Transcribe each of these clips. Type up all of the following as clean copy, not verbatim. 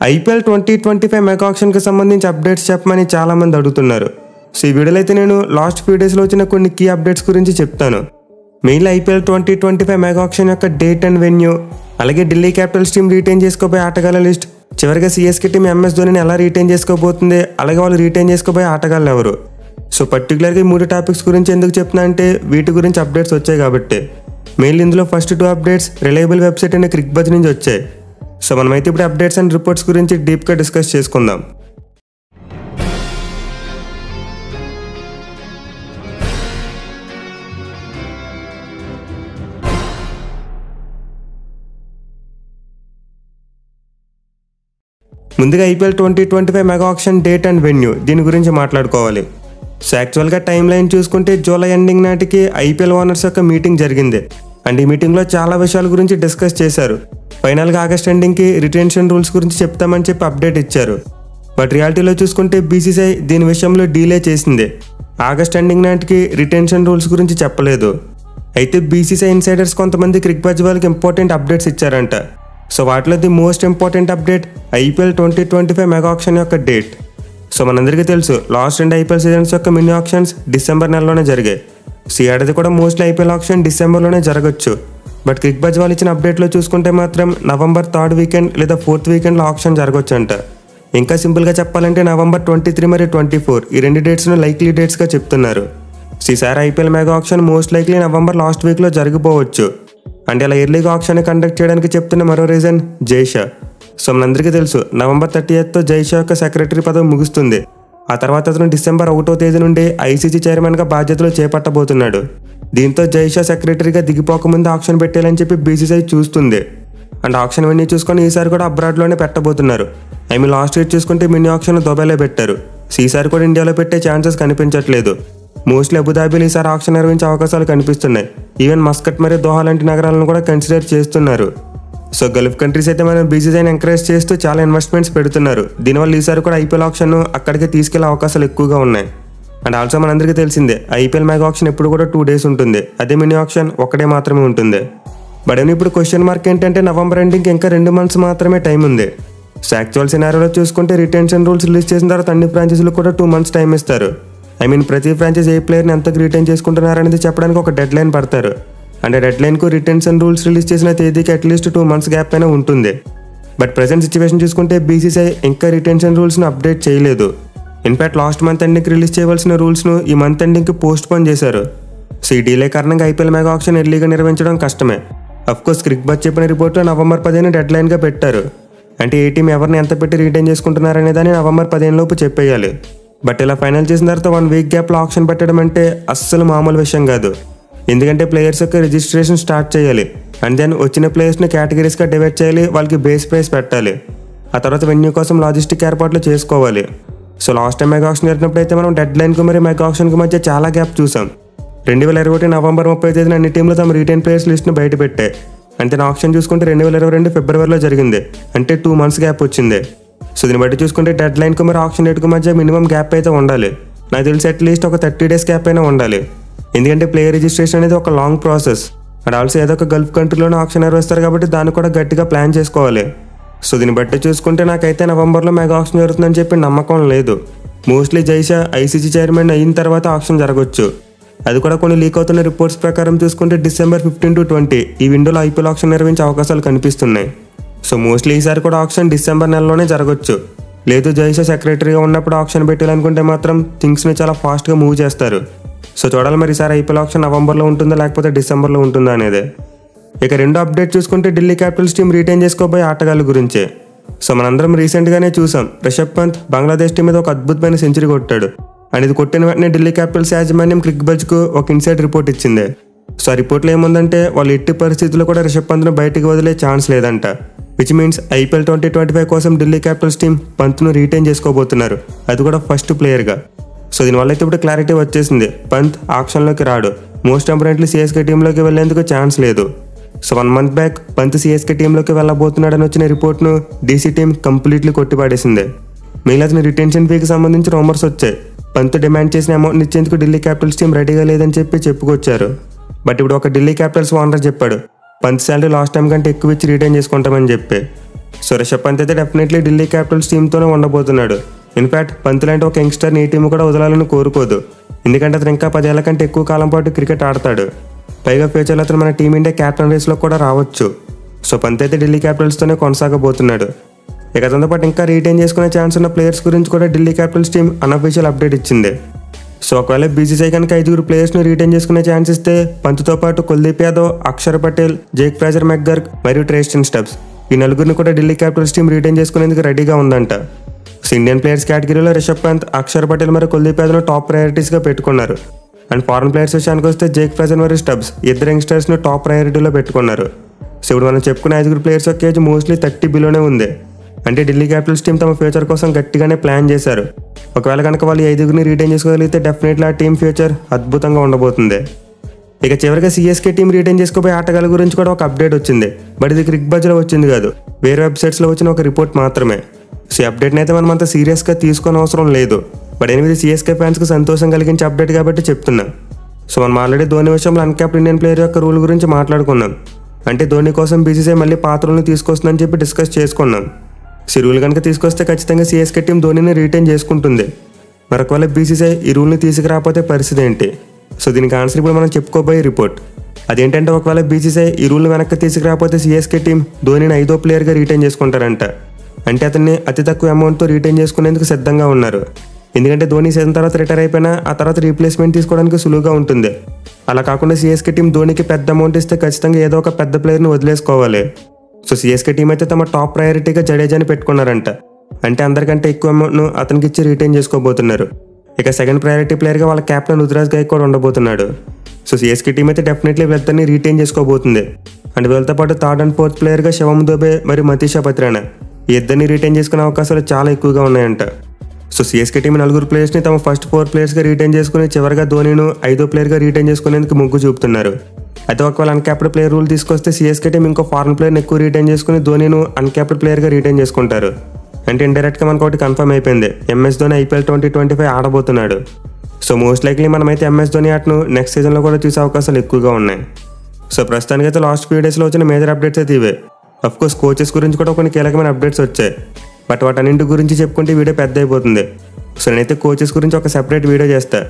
IPL 2025 mega ఆక్షన్కి సంబంధించి updates చెప్పమని చాలామంది అడుగుతున్నారు. సో ఈ వీడియోలో అయితే నేను లాస్ట్ ఫ్యూ డేస్లో వచ్చిన కొన్ని కీ అప్డేట్స్ గురించి చెప్తాను. మెయిన్లీ ఐపీఎల్ 2025 మెగా ఆక్షన్ యొక్క డేట్ అండ్ వెన్యూ, అలాగే ఢిల్లీ క్యాపిటల్స్ టీం రీటైన్ చేసుకోబోయే ఆటగాళ్ల లిస్ట్, చివరిగా సిఎస్కే టీం ఎంఎస్ ధోనిని ఎలా రీటైన్ చేసుకోబోతుంది, అలాగే వాళ్ళు రీటైన్ చేసుకోబోయే ఆటగాళ్ళు ఎవరు. సో పర్టికులర్గా ఈ 3 టాపిక్స్ గురించి ఎందుకు చెప్తున్నా అంటే వీటి గురించి అప్డేట్స్ వచ్చాయి కాబట్టి. మెయిన్లీ ఇందులో ఫస్ట్ 2 అప్డేట్స్ రిలయబుల్ వెబ్సైట్ అయిన క్రిక్బజ్ నుంచి వచ్చాయి. సో మనమైతే ఇప్పుడు అప్డేట్స్ అండ్ రిపోర్ట్స్ గురించి డీప్గా డిస్కస్ చేసుకుందాం. ముందుగా IPL 2025 mega auction date and venue దీని గురించి మాట్లాడుకోవాలి. సో యాక్చువల్గా టైం లైన్ చూసుకుంటే జూలై ఎండింగ్ నాటికి ఐపీఎల్ ఓనర్స్ యొక్క మీటింగ్ జరిగింది. అండ్ ఈ మీటింగ్లో చాలా విషయాల గురించి డిస్కస్ చేశారు. ఫైనల్గా ఆగస్ట్ ఎండింగ్కి రిటెన్షన్ రూల్స్ గురించి చెప్తామని చెప్పి అప్డేట్ ఇచ్చారు. బట్ రియాలిటీలో చూసుకుంటే బీసీసీఐ దీని విషయంలో డీలే చేసింది. ఆగస్ట్ ఎండింగ్ నాటికి రిటెన్షన్ రూల్స్ గురించి చెప్పలేదు. అయితే బీసీసీఐ ఇన్సైడర్స్ కొంతమంది క్రిక్బజ్ వాళ్ళకి ఇంపార్టెంట్ అప్డేట్స్ ఇచ్చారంట. సో వాటిలో the most important update IPL 2025 mega auction యొక్క డేట్. సో మనందరికీ తెలుసు లాస్ట్ 2 ఐపీఎల్ సీజన్స్ యొక్క మినీ ఆక్షన్స్ డిసెంబర్ నెలలోనే జరిగాయి. సో ఈ ఏడాది కూడా మోస్ట్లీ ఐపీఎల్ ఆక్షన్ డిసెంబర్లోనే జరగచ్చు. బట్ క్రిక్బజ్ వాళ్ళు ఇచ్చిన అప్డేట్లో చూసుకుంటే మాత్రం నవంబర్ 3rd వీకెండ్ లేదా 4th వీకెండ్లో ఆక్షన్ జరగచ్చు అంట. ఇంకా సింపుల్గా చెప్పాలంటే నవంబర్ 23 మరియు 24 ఈ 2 డేట్స్ను లైక్లీ డేట్స్గా చెప్తున్నారు. సో ఈసారి IPL mega auction most likely November last వీక్లో జరిగిపోవచ్చు. అంటే అలా ఎర్లీగా ఆక్షన్ కండక్ట్ చేయడానికి చెప్తున్న మరో రీజన్ జైషా. సో మనందరికీ తెలుసు నవంబర్ 30th జైషా యొక్క సెక్రటరీ పదవి ముగుస్తుంది. ఆ తర్వాత అతను డిసెంబర్ 1వ తేదీ నుండి ఐసీసీ చైర్మన్గా బాధ్యతలు చేపట్టబోతున్నాడు. దీంతో జైషా సెక్రటరీగా దిగిపోకముందు ఆక్షన్ పెట్టాలని చెప్పి బీసీసీఐ చూస్తుంది. అండ్ ఆక్షన్ వెన్యూ చూసుకొని ఈసారి కూడా అబ్రాడ్లోనే పెట్టబోతున్నారు. లాస్ట్ ఇయర్ చూసుకుంటే మినీ ఆక్షన్ దుబాయ్లో పెట్టారు. సో ఈసారి కూడా ఇండియాలో పెట్టే ఛాన్సెస్ కనిపించట్లేదు. మోస్ట్లీ అబుదాబీలో ఈసారి ఆక్షన్ నిర్వహించే అవకాశాలు కనిపిస్తున్నాయి. ఈవెన్ మస్కట్ మరియు దోహా లాంటి నగరాలను కూడా కన్సిడర్ చేస్తున్నారు. సో గల్ఫ్ కంట్రీస్ అయితే మనం బీసీసీఐని ఎంకరేజ్ చేస్తూ చాలా ఇన్వెస్ట్మెంట్స్ పెడుతున్నారు. దీనివల్ల ఈసారి కూడా ఐపీఎల్ ఆక్షన్ అక్కడికి తీసుకెళ్లే అవకాశాలు ఎక్కువగా ఉన్నాయి. అండ్ ఆల్సో మనందరికీ తెలిసిందే ఐపీఎల్ మెగా ఆక్షన్ ఎప్పుడు కూడా 2 days ఉంటుంది. అదే మినీ ఆక్షన్ 1 day మాత్రమే ఉంటుంది. బట్ ఇప్పుడు క్వశ్చన్ మార్క్ ఏంటంటే నవంబర్ ఎండింగ్కి ఇంకా 2 months మాత్రమే టైం ఉంది. సో యాక్చువల్ సినారియోలో చూసుకుంటే రిటెన్షన్ రూల్స్ రిలీజ్ చేసిన తర్వాత అన్ని ఫ్రాంచైజీలకు కూడా 2 months టైం ఇస్తారు. ప్రతి ఫ్రాంచైజ్ ఏ ప్లేయర్ని ఎంతకు రిటైన్ చేసుకుంటున్నారు అనేది చెప్పడానికి ఒక డెడ్ లైన్ పడతారు. అంటే డెడ్ లైన్కు రిటెన్షన్ రూల్స్ రిలీజ్ చేసిన తేదీకి అట్లీస్ట్ 2 months గ్యాప్ అయినా ఉంటుంది. బట్ ప్రజెంట్ సిచ్యువేషన్ చూసుకుంటే బీసీసీఐ ఇంకా రిటెన్షన్ రూల్స్ను అప్డేట్ చేయలేదు. ఇన్ఫాక్ట్ లాస్ట్ మంత్ ఎండింగ్కి రిలీజ్ చేయవలసిన రూల్స్ను ఈ మంత్ ఎండింగ్కి పోస్ట్ పోన్ చేశారు. సో ఈ డీలే కారణంగా ఐపీఎల్ మెగా ఆక్షన్ ఎర్లీగా నిర్వహించడం కష్టమే. అఫ్కోర్స్ క్రిక్బజ్ చెప్పిన రిపోర్ట్లో నవంబర్ 15 డెడ్ లైన్గా పెట్టారు. అంటే ఏ టీం ఎవరిని ఎంత పెట్టి రిటైన్ చేసుకుంటున్నారనే దాన్ని నవంబర్ 15 లోపు చెప్పేయాలి. బట్ ఇలా ఫైనల్ చేసిన తర్వాత 1 week గ్యాప్లో ఆక్షన్ పెట్టడం అంటే అస్సలు మామూలు విషయం కాదు. ఎందుకంటే ప్లేయర్స్ యొక్క రిజిస్ట్రేషన్ స్టార్ట్ చేయాలి. అండ్ దెన్ వచ్చిన ప్లేయర్స్ని కేటగిరీస్గా డివైడ్ చేయాలి, వాళ్ళకి బేస్ ప్రైస్ పెట్టాలి. ఆ తర్వాత వెన్యూ కోసం లాజిస్టిక్ ఏర్పాట్లు చేసుకోవాలి. So last time mega auction జరిగినప్పుడు అయితే మనం డెడ్ లైన్కు మరియు మెగా ఆక్షన్కి మధ్య చాలా గ్యాప్ చూసాం. 2021 నవంబర్ 30 అన్ని టీంలు తమ రిటైన్ ప్లేయర్స్ లిస్ట్ను బయట పెట్టాయి. అంటే ఆక్షన్ చూసుకుంటే 2022 ఫిబ్రవరిలో జరిగింది. అంటే 2 months గ్యాప్ వచ్చింది. సో దీన్ని బట్టి చూసుకుంటే డెడ్ లైన్కు మరి ఆక్షన్ డేట్కు మధ్య మినిమం గ్యాప్ అయితే ఉండాలి. నాకు తెలిసి అట్లీస్ట్ ఒక 30 days గ్యాప్ అయినా ఉండాలి. ఎందుకంటే ప్లేయర్ రిజిస్ట్రేషన్ అనేది ఒక లాంగ్ ప్రాసెస్. అండ్ ఆల్సో ఏదో ఒక గల్ఫ్ కంట్రీలోనే ఆక్షన్ నిర్వహిస్తారు కాబట్టి దాన్ని కూడా గట్టిగా ప్లాన్ చేసుకోవాలి. సో దీన్ని బట్టి చూసుకుంటే నాకైతే నవంబర్లో మెగా ఆక్షన్ జరుగుతుందని చెప్పి నమ్మకం లేదు. మోస్ట్లీ జైషా ఐసీసీ చైర్మన్ అయిన తర్వాత ఆక్షన్ జరగవచ్చు. అది కూడా కొన్ని లీక్ అవుతున్న రిపోర్ట్స్ ప్రకారం చూసుకుంటే డిసెంబర్ 15 to 20 ఈ విండోలో ఐపీఎల్ ఆక్షన్ నిర్వహించే అవకాశాలు కనిపిస్తున్నాయి. సో మోస్ట్లీ ఈసారి కూడా ఆక్షన్ డిసెంబర్ నెలలోనే జరగచ్చు. లేదు జైషా సెక్రటరీగా ఉన్నప్పుడు ఆక్షన్ పెట్టాలనుకుంటే మాత్రం థింగ్స్ని చాలా ఫాస్ట్గా మూవ్ చేస్తారు. సో చూడాలి మరి ఈసారి ఐపీఎల్ ఆక్షన్ నవంబర్లో ఉంటుందా లేకపోతే డిసెంబర్లో ఉంటుందా అనేది. ఇక 2వ అప్డేట్ చూసుకుంటే ఢిల్లీ క్యాపిటల్స్ టీం రీటైన్ చేసుకోబోయే ఆటగాళ్ళ గురించే. సో మనందరం రీసెంట్గానే చూసాం రిషబ్ పంత్ బంగ్లాదేశ్ టీం మీద ఒక అద్భుతమైన సెంచరీ కొట్టాడు. అండ్ ఇది కొట్టిన వెంటనే ఢిల్లీ క్యాపిటల్స్ యాజమాన్యం క్రిక్బజ్కు ఒక ఇన్సైడ్ రిపోర్ట్ ఇచ్చింది. సో ఆ రిపోర్ట్లో ఏముందంటే వాళ్ళు ఎట్టి పరిస్థితుల్లో కూడా రిషబ్ పంత్ను బయటికి వదిలే ఛాన్స్ లేదంట. విచ్ మీన్స్ ఐపీఎల్ 2025 కోసం ఢిల్లీ క్యాపిటల్స్ టీం పంత్ను రీటైన్ చేసుకోబోతున్నారు, అది కూడా ఫస్ట్ ప్లేయర్గా. సో దీనివల్ల అయితే ఇప్పుడు క్లారిటీ వచ్చేసింది. పంత్ ఆక్షన్లోకి రాడు. మోస్ట్ ఇంపార్టెంట్లీ సిఎస్కే టీంలోకి వెళ్లేందుకు ఛాన్స్ లేదు. So 1 month back Pant CSK టీంలోకి వెళ్ళబోతున్నాడని వచ్చిన రిపోర్ట్ను డీసీ టీం కంప్లీట్లీ కొట్టిపాడేసింది. మిగిలిన అతని రిటెన్షన్ ఫీకి సంబంధించి రూమర్స్ వచ్చాయి. పంత్ డిమాండ్ చేసిన అమౌంట్ ఇచ్చేందుకు ఢిల్లీ క్యాపిటల్స్ టీం రెడీగా లేదని చెప్పి చెప్పుకొచ్చారు. బట్ ఇప్పుడు ఒక ఢిల్లీ క్యాపిటల్స్ ఓనర్ చెప్పాడు పంత్ శాలరీ లాస్ట్ టైం కంటే ఎక్కువ ఇచ్చి రిటైన్ చేసుకుంటామని చెప్పి. సో రిషబ్ పంత్ అయితే డెఫినెట్లీ ఢిల్లీ క్యాపిటల్స్ టీంతోనే ఉండబోతున్నాడు. ఇన్ఫాక్ట్ పంత్ లాంటి ఒక యంగ్స్టర్ని ఈ టీం కూడా వదలాలని కోరుకోదు. ఎందుకంటే అతను ఇంకా 10 ఏళ్ల కంటే ఎక్కువ కాలం పాటు క్రికెట్ ఆడతాడు. పైగా ఫ్యూచర్లో అతను మన టీమిండియా క్యాప్టెన్ రేస్లో కూడా రావచ్చు. సో పంత్ అయితే ఢిల్లీ క్యాపిటల్స్తోనే కొనసాగబోతున్నాడు. ఇక అతనితో పాటు ఇంకా రీటైన్ చేసుకునే ఛాన్స్ ఉన్న ప్లేయర్స్ గురించి కూడా Delhi Capitals team unofficial update ఇచ్చింది. సో ఒకవేళ బీసీసీఐ కనుక 5 ప్లేయర్స్ని రీటైన్ చేసుకునే ఛాన్స్ ఇస్తే పంత్తో పాటు కుల్దీప్ యాదవ్, అక్షర్ పటేల్, జేక్ ఫ్రాజర్ మెక్గర్క్ మరియు ట్రేస్టన్ స్టబ్స్ ఈ 4 కూడా ఢిల్లీ క్యాపిటల్స్ టీం రీటైన్ చేసుకునేందుకు రెడీగా ఉందంట. సో ఇండియన్ ప్లేయర్స్ కేటగిరీలో రిషబ్ పంత్, అక్షర్ పటేల్ మరియు కుల్దీప్ యాదవ్ను టాప్ ప్రయారిటీస్గా పెట్టుకున్నారు. అండ్ ఫారెన్ ప్లేయర్స్ విషయానికి వస్తే జేక్ ఫ్రాజర్ మరియు స్టబ్స్ ఇద్దరు యంగ్స్టర్స్ను టాప్ ప్రయారిటీలో పెట్టుకున్నారు. సో ఇప్పుడు మనం చెప్పుకున్న 5 ప్లేయర్స్ యొక్క ఏజ్ మోస్ట్లీ 30 బిలోనే ఉంది. అంటే ఢిల్లీ క్యాపిటల్స్ టీం తమ ఫ్యూచర్ కోసం గట్టిగానే ప్లాన్ చేశారు. ఒకవేళ కనుక వాళ్ళు 5 రీటైన్ చేసుకోగలిగితే డెఫినెట్లీ ఆ టీం ఫ్యూచర్ అద్భుతంగా ఉండబోతుంది. ఇక చివరిగా సిఎస్కే టీం రీటైన్ చేసుకోబోయే ఆటగాళ్ళ గురించి కూడా ఒక అప్డేట్ వచ్చింది. బట్ ఇది క్రిక్ బజ్లో వచ్చింది కాదు, వేరే వెబ్సైట్స్లో వచ్చిన ఒక రిపోర్ట్ మాత్రమే. సో ఈ అప్డేట్ని అయితే మనం అంత సీరియస్గా తీసుకోని అవసరం లేదు. బట్ ఎనిమిది సిఎస్కే ఫ్యాన్స్కి సంతోషం కలిగించే అప్డేట్ కాబట్టి చెప్తున్నాం. సో మనం ఆల్రెడీ ధోని విషయంలో అన్క్యాప్డ్ ఇండియన్ ప్లేయర్ యొక్క రూల్ గురించి మాట్లాడుకున్నాం. అంటే ధోని కోసం బీసీసీఐ మళ్ళీ పాత రూల్ని తీసుకొస్తుందని చెప్పి డిస్కస్ చేసుకున్నాం. సో రూల్ కనుక తీసుకొస్తే ఖచ్చితంగా సిఎస్కే టీం ధోనిని రీటైన్ చేసుకుంటుంది. మరొకవేళ బీసీసీఐ ఈ రూల్ని తీసుకురాకపోతే పరిస్థితి ఏంటి? సో దీనికి ఆన్సర్ ఇప్పుడు మనం చెప్పుకోబోయే రిపోర్ట్. అదేంటంటే ఒకవేళ బీసీసీఐ ఈ రూల్ని వెనక్కి తీసుకురాకపోతే సిఎస్కే టీం ధోనిని 5వ ప్లేయర్గా రీటైన్ చేసుకుంటారంట. అంటే అతన్ని అతి తక్కువ అమౌంట్తో రీటైన్ చేసుకునేందుకు సిద్ధంగా ఉన్నారు. ఎందుకంటే ధోని సీజన్ తర్వాత రిటైర్ అయిపోయినా ఆ తర్వాత రీప్లేస్మెంట్ తీసుకోవడానికి సులువుగా ఉంటుంది. అలా కాకుండా సిఎస్కే టీం ధోనికి పెద్ద అమౌంట్ ఇస్తే ఖచ్చితంగా ఏదో ఒక పెద్ద ప్లేయర్ని వదిలేసుకోవాలి. సో సిఎస్కే టీం అయితే తమ టాప్ ప్రయారిటీగా జడేజాని పెట్టుకున్నారంట. అంటే అందరికంటే ఎక్కువ అమౌంట్ను అతనికి ఇచ్చి రీటైన్ చేసుకోబోతున్నారు. ఇక సెకండ్ ప్రయారిటీ ప్లేయర్గా వాళ్ళ కెప్టెన్ రుతురాజ్ గైక్వాడ్ ఉండబోతున్నాడు. సో సిఎస్కే టీం అయితే డెఫినెట్లీ వీళ్ళిద్దరిని రీటైన్ చేసుకోబోతుంది. అండ్ వీళ్ళతో పాటు థర్డ్ అండ్ ఫోర్త్ ప్లేయర్గా శివం దుబే మరియు మతీషా పత్రానా ఈ ఇద్దరిని రీటైన్ చేసుకునే అవకాశాలు చాలా ఎక్కువగా ఉన్నాయంట. సో సిఎస్కే టీం 4 ప్లేయర్స్ని తమ ఫస్ట్ 4 ప్లేయర్స్గా రీటైన్ చేసుకుని చివరిగా ధోనిను 5వ ప్లేయర్గా రీటైన్ చేసుకునేందుకు మొగ్గు చూపుతున్నారు. అయితే ఒకవేళ అన్క్యాప్డ్ ప్లేయర్ రూల్ తీసుకొస్తే సిఎస్కే టీం ఇంకో ఫారెన్ ప్లేయర్ని ఎక్కువ రీటైన్ చేసుకుని ధోనిను అన్క్యాప్డ్ ప్లేయర్గా రీటైన్ చేసుకుంటారు. అంటే ఇండైరెక్ట్గా మనకు ఒకటి కన్ఫర్మ్ అయిపోయింది, ఎంఎస్ ధోని ఐపీఎల్ 2025 ఆడబోతున్నాడు. సో మోస్ట్ లైక్లీ మనమైతే ఎంఎస్ ధోని ఆటను నెక్స్ట్ సీజన్లో కూడా చూసే అవకాశాలు ఎక్కువగా ఉన్నాయి. సో ప్రస్తుతానికైతే లాస్ట్ ఫ్యూ డేస్లో వచ్చిన మేజర్ అప్డేట్స్ అయితే ఇవే. అఫ్కోర్స్ కోచెస్ గురించి కూడా కొన్ని కీలకమైన అప్డేట్స్ వచ్చాయి. బట్ వాటన్నింటి గురించి చెప్పుకుంటే వీడియో పెద్ద అయిపోతుంది. సో నేనైతే కోచెస్ గురించి ఒక సెపరేట్ వీడియో చేస్తాను.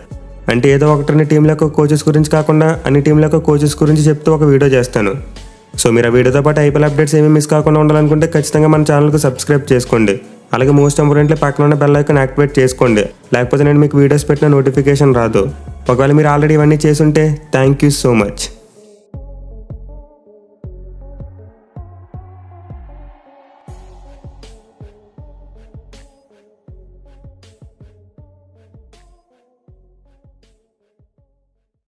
అంటే ఏదో ఒకటి టీంల యొక్క కోచెస్ గురించి కాకుండా అన్ని టీంల యొక్క కోచెస్ గురించి చెప్తూ ఒక వీడియో చేస్తాను. సో మీరు ఆ వీడియోతో పాటు ఐపీఎల్ అప్డేట్స్ ఏమీ మిస్ కాకుండా ఉండాలనుకుంటే ఖచ్చితంగా మన ఛానల్కి సబ్స్క్రైబ్ చేసుకోండి. అలాగే మోస్ట్ ఇంపార్టెంట్లీ పక్కన ఉన్న బెల్ ఐకాన్ యాక్టివేట్ చేసుకోండి. లేకపోతే నేను మీకు వీడియోస్ పెట్టిన నోటిఫికేషన్ రాదు. ఒకవేళ మీరు ఆల్రెడీ ఇవన్నీ చేసుంటే థ్యాంక్ యూ సో మచ్.